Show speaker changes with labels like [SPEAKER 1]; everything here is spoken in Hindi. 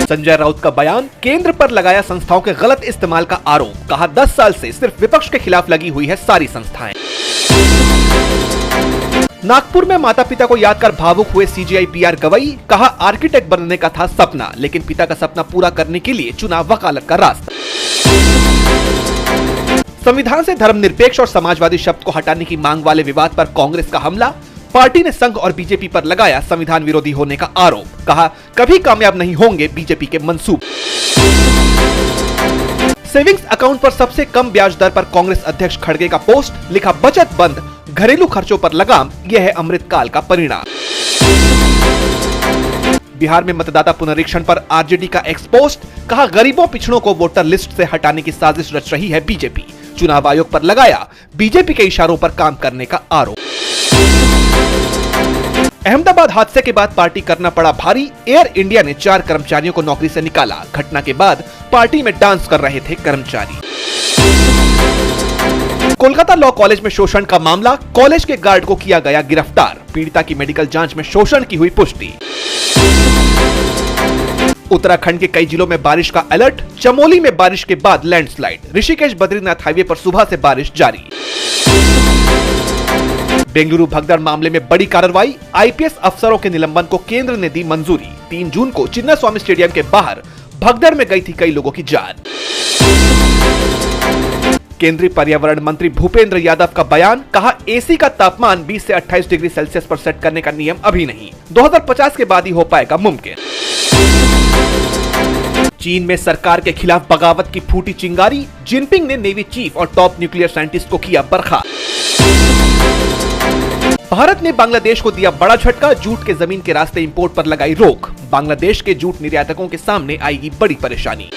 [SPEAKER 1] संजय राउत का बयान, केंद्र पर लगाया संस्थाओं के गलत इस्तेमाल का आरोप। कहा 10 साल से सिर्फ विपक्ष के खिलाफ लगी हुई है सारी संस्थाएं। नागपुर में माता पिता को याद कर भावुक हुए सीजीआई पीआर गवई। कहा आर्किटेक्ट बनने का था सपना, लेकिन पिता का सपना पूरा करने के लिए चुना वकालत का रास्ता। संविधान से धर्मनिरपेक्ष और समाजवादी शब्द को हटाने की मांग वाले विवाद पर कांग्रेस का हमला। पार्टी ने संघ और बीजेपी पर लगाया संविधान विरोधी होने का आरोप। कहा कभी कामयाब नहीं होंगे बीजेपी के मंसूबे। सेविंग्स अकाउंट पर सबसे कम ब्याज दर पर कांग्रेस अध्यक्ष खड़गे का पोस्ट। लिखा बचत बंद, घरेलू खर्चों पर लगाम, यह है अमृतकाल का परिणाम। बिहार में मतदाता पुनरीक्षण पर आरजेडी का एक्सपोस्ट। कहा गरीबों पिछड़ों को वोटर लिस्ट से हटाने की साजिश रच रही है बीजेपी। चुनाव आयोग पर लगाया बीजेपी के इशारों पर काम करने का आरोप। अहमदाबाद हादसे के बाद पार्टी करना पड़ा भारी। एयर इंडिया ने 4 कर्मचारियों को नौकरी से निकाला। घटना के बाद पार्टी में डांस कर रहे थे कर्मचारी। कोलकाता लॉ कॉलेज में शोषण का मामला। कॉलेज के गार्ड को किया गया गिरफ्तार। पीड़िता की मेडिकल जांच में शोषण की हुई पुष्टि। उत्तराखंड के कई जिलों में बारिश का अलर्ट। चमोली में बारिश के बाद लैंडस्लाइड। ऋषिकेश बद्रीनाथ हाईवे पर सुबह से बारिश जारी। बेंगलुरु भगदड़ मामले में बड़ी कार्रवाई। आईपीएस अफसरों के निलंबन को केंद्र ने दी मंजूरी। 3 जून को चिन्नास्वामी स्टेडियम के बाहर भगदड़ में गई थी कई लोगों की जान। केंद्रीय पर्यावरण मंत्री भूपेंद्र यादव का बयान। कहा एसी का तापमान 20 से 28 डिग्री सेल्सियस पर सेट करने का नियम अभी नहीं, 2050 के बाद ही हो पाएगा मुमकिन। चीन में सरकार के खिलाफ बगावत की फूटी चिंगारी। जिनपिंग ने नेवी चीफ और टॉप न्यूक्लियर साइंटिस्ट को किया बर्खास्त। भारत ने बांग्लादेश को दिया बड़ा झटका। जूट के जमीन के रास्ते इंपोर्ट पर लगाई रोक। बांग्लादेश के जूट निर्यातकों के सामने आएगी बड़ी परेशानी।